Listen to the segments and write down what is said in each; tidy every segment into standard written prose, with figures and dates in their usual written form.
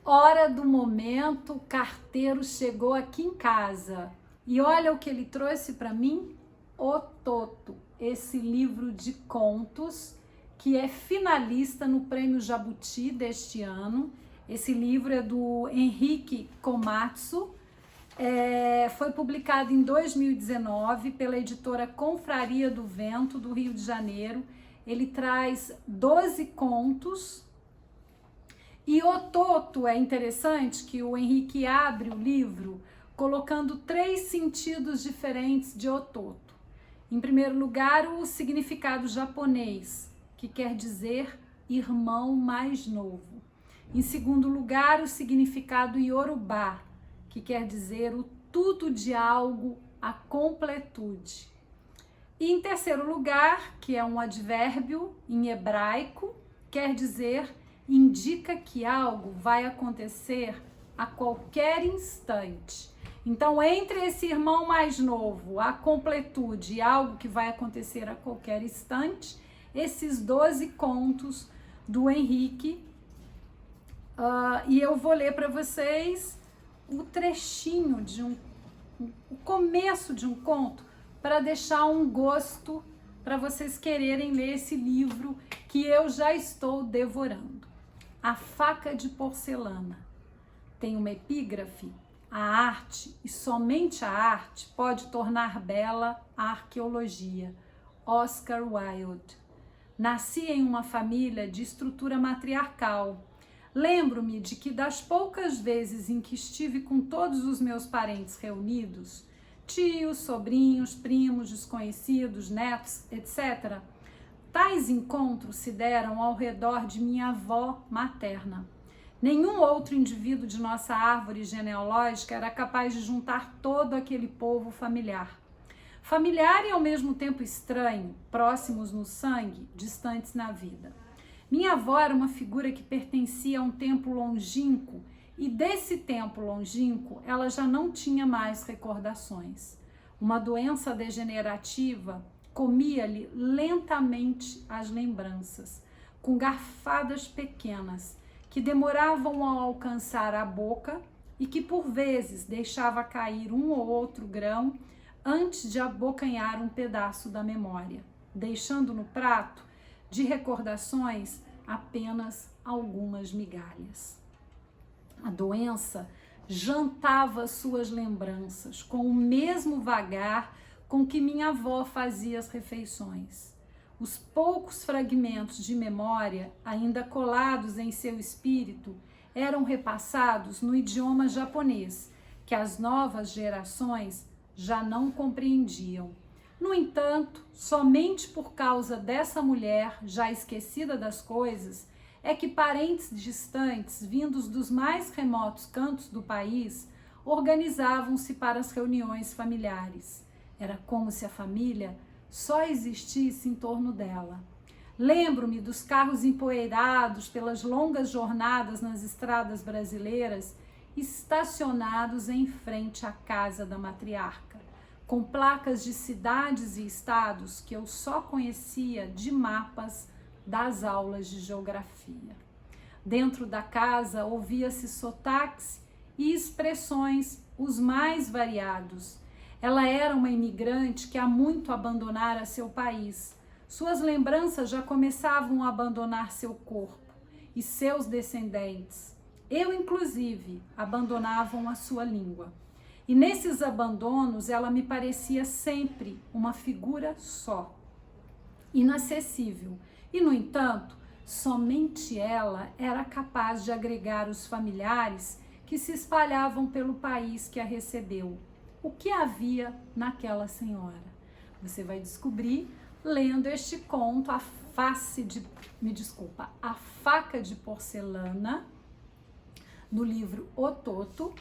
Hora do momento, o carteiro chegou aqui em casa e olha o que ele trouxe para mim, O Toto, esse livro de contos que é finalista no Prêmio Jabuti deste ano. Esse livro é do Henrique Komatsu, foi publicado em 2019 pela editora Confraria do Vento, do Rio de Janeiro. Ele traz 12 contos. E O Toto é interessante que o Henrique abre o livro colocando 3 sentidos diferentes de O Toto. Em primeiro lugar, o significado japonês, que quer dizer irmão mais novo. Em segundo lugar, o significado iorubá, que quer dizer o tudo de algo, a completude. E em terceiro lugar, que é um advérbio em hebraico, quer dizer indica que algo vai acontecer a qualquer instante. Então, entre esse irmão mais novo, a completude e algo que vai acontecer a qualquer instante, esses 12 contos do Henrique. E eu vou ler para vocês o trechinho o começo de um conto, para deixar um gosto para vocês quererem ler esse livro que eu já estou devorando. A Faca de Porcelana. Tem uma epígrafe: a arte, e somente a arte, pode tornar bela a arqueologia. Oscar Wilde. Nasci em uma família de estrutura matriarcal. Lembro-me de que das poucas vezes em que estive com todos os meus parentes reunidos, tios, sobrinhos, primos, desconhecidos, netos, etc., tais encontros se deram ao redor de minha avó materna. Nenhum outro indivíduo de nossa árvore genealógica era capaz de juntar todo aquele povo familiar. Familiar e ao mesmo tempo estranho, próximos no sangue, distantes na vida. Minha avó era uma figura que pertencia a um tempo longínquo, e desse tempo longínquo ela já não tinha mais recordações. Uma doença degenerativa comia-lhe lentamente as lembranças, com garfadas pequenas, que demoravam a alcançar a boca e que por vezes deixava cair um ou outro grão antes de abocanhar um pedaço da memória, deixando no prato de recordações apenas algumas migalhas. A doença jantava suas lembranças com o mesmo vagar com que minha avó fazia as refeições. Os poucos fragmentos de memória ainda colados em seu espírito eram repassados no idioma japonês, que as novas gerações já não compreendiam. No entanto, somente por causa dessa mulher já esquecida das coisas, é que parentes distantes, vindos dos mais remotos cantos do país, organizavam-se para as reuniões familiares. Era como se a família só existisse em torno dela. Lembro-me dos carros empoeirados pelas longas jornadas nas estradas brasileiras, estacionados em frente à casa da matriarca, com placas de cidades e estados que eu só conhecia de mapas das aulas de geografia. Dentro da casa ouvia-se sotaques e expressões os mais variados. Ela era uma imigrante que há muito abandonara seu país. Suas lembranças já começavam a abandonar seu corpo e seus descendentes. Eu, inclusive, abandonavam a sua língua. E nesses abandonos ela me parecia sempre uma figura só, inacessível. E, no entanto, somente ela era capaz de agregar os familiares que se espalhavam pelo país que a recebeu. O que havia naquela senhora? Você vai descobrir lendo este conto, A Faca de Porcelana, no livro O Toto,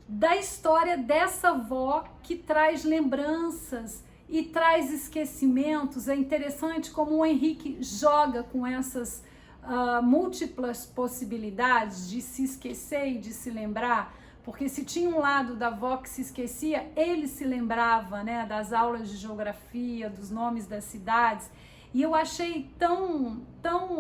da história dessa avó que traz lembranças e traz esquecimentos. É interessante como o Henrique joga com essas múltiplas possibilidades de se esquecer e de se lembrar, porque se tinha um lado da avó que se esquecia, ele se lembrava, né, das aulas de geografia, dos nomes das cidades, e eu achei tão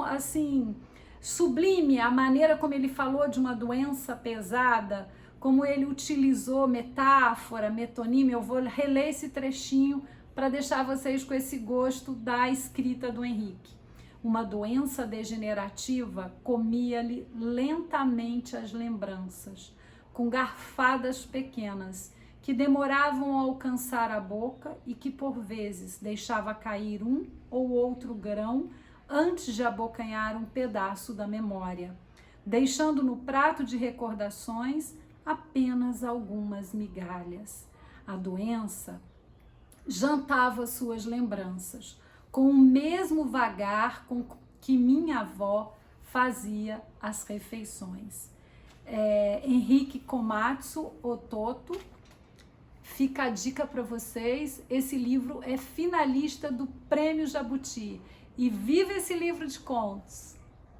assim, Sublime a maneira como ele falou de uma doença pesada, como ele utilizou metáfora, metonímia. Eu vou reler esse trechinho para deixar vocês com esse gosto da escrita do Henrique. Uma doença degenerativa comia-lhe lentamente as lembranças, com garfadas pequenas, que demoravam a alcançar a boca e que por vezes deixava cair um ou outro grão antes de abocanhar um pedaço da memória, deixando no prato de recordações apenas algumas migalhas. A doença jantava suas lembranças, com o mesmo vagar com que minha avó fazia as refeições. Henrique Komatsu, O Toto. Fica a dica para vocês, esse livro é finalista do Prêmio Jabuti. E viva esse livro de contos!